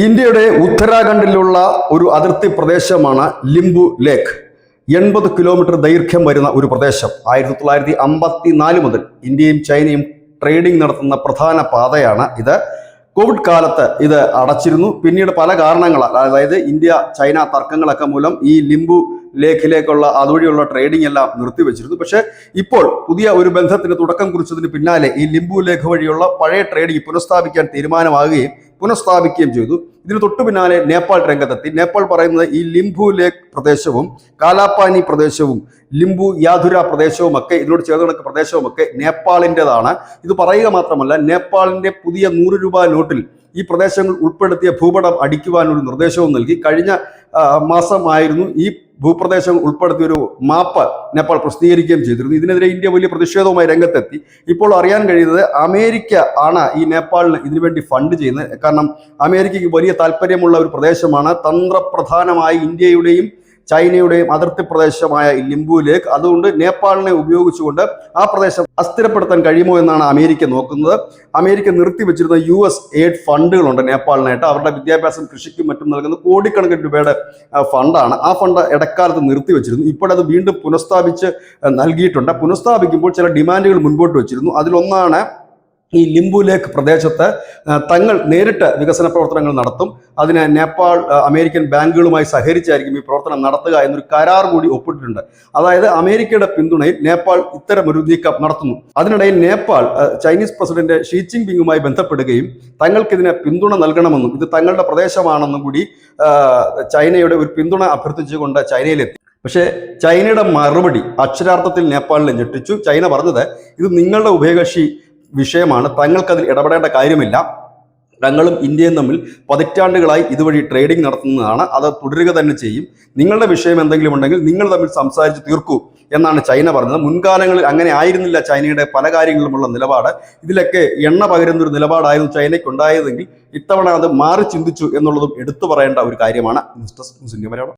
ഇന്ത്യയുടെ ഉത്തരാഖണ്ഡിലുള്ള ഒരു അതിർത്തി പ്രദേശമാണ് ലിംബു ലേക്ക്. 80 കിലോമീറ്റർ ദൈർഘ്യം വരുന്ന ഒരു പ്രദേശം. 1954 മുതൽ ഇന്ത്യയും ചൈനയും ട്രേഡിംഗ് നടത്തുന്ന പ്രധാന പാതയാണ് ഇത്. കോവിഡ് കാലത്ത് ഇത് അടച്ചിരുന്നു. പിന്നീട് പല കാരണങ്ങളാൽ, അതായത് ഇന്ത്യ ചൈന തർക്കങ്ങളൊക്കെ മൂലം ഈ ലിംബു ലേക്കിലേക്കുള്ള അതുവഴിയുള്ള ട്രേഡിംഗ് എല്ലാം നിർത്തിവെച്ചിരുന്നു. പക്ഷേ ഇപ്പോൾ പുതിയ ഒരു ബന്ധത്തിന് തുടക്കം കുറിച്ചതിന് പിന്നാലെ ഈ ലിംബു ലേക്ക് വഴിയുള്ള പഴയ ട്രേഡിംഗ് പുനഃസ്ഥാപിക്കാൻ തീരുമാനമാകുകയും പുനഃസ്ഥാപിക്കുകയും ചെയ്തു. ഇതിന് തൊട്ടു പിന്നാലെ നേപ്പാൾ രംഗത്തെത്തി. നേപ്പാൾ പറയുന്നത് ഈ ലിംബു ലേക്ക് പ്രദേശവും കാലാപാനി പ്രദേശവും ലിംബു യാധുര പ്രദേശവും ഒക്കെ ഇതിനോട് ചേർന്ന് കിടക്കുന്ന പ്രദേശവുമൊക്കെ നേപ്പാളിൻ്റെതാണ്. ഇത് പറയുക മാത്രമല്ല, നേപ്പാളിൻ്റെ പുതിയ 100 രൂപ നോട്ടിൽ ഈ പ്രദേശങ്ങൾ ഉൾപ്പെടുത്തിയ ഭൂപടം അടിക്കുവാൻ ഒരു നിർദ്ദേശവും നൽകി. കഴിഞ്ഞ മാസമായിരുന്നു ഈ ഭൂപ്രദേശങ്ങൾ ഉൾപ്പെടുത്തിയൊരു മാപ്പ് നേപ്പാൾ പ്രസിദ്ധീകരിക്കുകയും ചെയ്തിരുന്നു. ഇതിനെതിരെ ഇന്ത്യ വലിയ പ്രതിഷേധവുമായി രംഗത്തെത്തി. ഇപ്പോൾ അറിയാൻ കഴിയുന്നത് അമേരിക്ക ആണ് ഈ നേപ്പാളിന് ഇതിനുവേണ്ടി ഫണ്ട് ചെയ്യുന്നത്. കാരണം അമേരിക്കയ്ക്ക് വലിയ താല്പര്യമുള്ള ഒരു പ്രദേശമാണ്, തന്ത്രപ്രധാനമായി ഇന്ത്യയുടെയും ചൈനയുടെയും അതിർത്തി പ്രദേശമായ ലിംബു ലേക്ക്. അതുകൊണ്ട് നേപ്പാളിനെ ഉപയോഗിച്ചുകൊണ്ട് ആ പ്രദേശം അസ്ഥിരപ്പെടുത്താൻ കഴിയുമോ എന്നാണ് അമേരിക്ക നോക്കുന്നത്. അമേരിക്ക നിർത്തിവെച്ചിരുന്ന US എയ്ഡ് ഫണ്ടുകളുണ്ട് നേപ്പാളിനായിട്ട്. അവരുടെ വിദ്യാഭ്യാസം, കൃഷിക്കും മറ്റും നൽകുന്ന കോടിക്കണക്കിന് രൂപയുടെ ഫണ്ടാണ്. ആ ഫണ്ട് ഇടക്കാലത്ത് നിർത്തിവെച്ചിരുന്നു. ഇപ്പോഴത് വീണ്ടും പുനഃസ്ഥാപിച്ച് നൽകിയിട്ടുണ്ട്. പുനഃസ്ഥാപിക്കുമ്പോൾ ചില ഡിമാൻഡുകൾ മുൻപോട്ട് വെച്ചിരുന്നു. അതിലൊന്നാണ് ഈ ലിംബു ലേക്ക് പ്രദേശത്ത് തങ്ങൾ നേരിട്ട് വികസന പ്രവർത്തനങ്ങൾ നടത്തും. അതിന് നേപ്പാൾ അമേരിക്കൻ ബാങ്കുകളുമായി സഹകരിച്ചായിരിക്കും ഈ പ്രവർത്തനം നടത്തുക എന്നൊരു കരാർ കൂടി ഒപ്പിട്ടിട്ടുണ്ട്. അതായത് അമേരിക്കയുടെ പിന്തുണയിൽ നേപ്പാൾ ഇത്തരമൊരു നീക്കം നടത്തുന്നു. അതിനിടയിൽ നേപ്പാൾ ചൈനീസ് പ്രസിഡന്റ് ഷീ ജിൻപിങ്ങുമായി ബന്ധപ്പെടുകയും തങ്ങൾക്കിതിനെ പിന്തുണ നൽകണമെന്നും ഇത് തങ്ങളുടെ പ്രദേശമാണെന്നും കൂടി ചൈനയുടെ ഒരു പിന്തുണ അഭ്യർത്ഥിച്ചുകൊണ്ട് ചൈനയിലെത്തി. പക്ഷേ ചൈനയുടെ മറുപടി അക്ഷരാർത്ഥത്തിൽ നേപ്പാളിനെ ഞെട്ടിച്ചു. ചൈന പറഞ്ഞത്, ഇത് നിങ്ങളുടെ ഉഭയകക്ഷി വിഷയമാണ്, തങ്ങൾക്കതിൽ ഇടപെടേണ്ട കാര്യമില്ല. തങ്ങളും ഇന്ത്യയും തമ്മിൽ പതിറ്റാണ്ടുകളായി ഇതുവഴി ട്രേഡിംഗ് നടത്തുന്നതാണ്, അത് തുടരുക തന്നെ ചെയ്യും. നിങ്ങളുടെ വിഷയം എന്തെങ്കിലും ഉണ്ടെങ്കിൽ നിങ്ങൾ തമ്മിൽ സംസാരിച്ച് തീർക്കൂ എന്നാണ് ചൈന പറഞ്ഞത്. മുൻകാലങ്ങളിൽ അങ്ങനെ ആയിരുന്നില്ല ചൈനയുടെ പല കാര്യങ്ങളിലുമുള്ള നിലപാട്. ഇതിലൊക്കെ എണ്ണ പകരുന്നൊരു നിലപാടായിരുന്നു ചൈനയ്ക്കുണ്ടായതെങ്കിൽ ഇത്തവണ അത് മാറി ചിന്തിച്ചു എന്നുള്ളതും എടുത്തു പറയേണ്ട ഒരു കാര്യമാണ്. News desk news India Malayalam.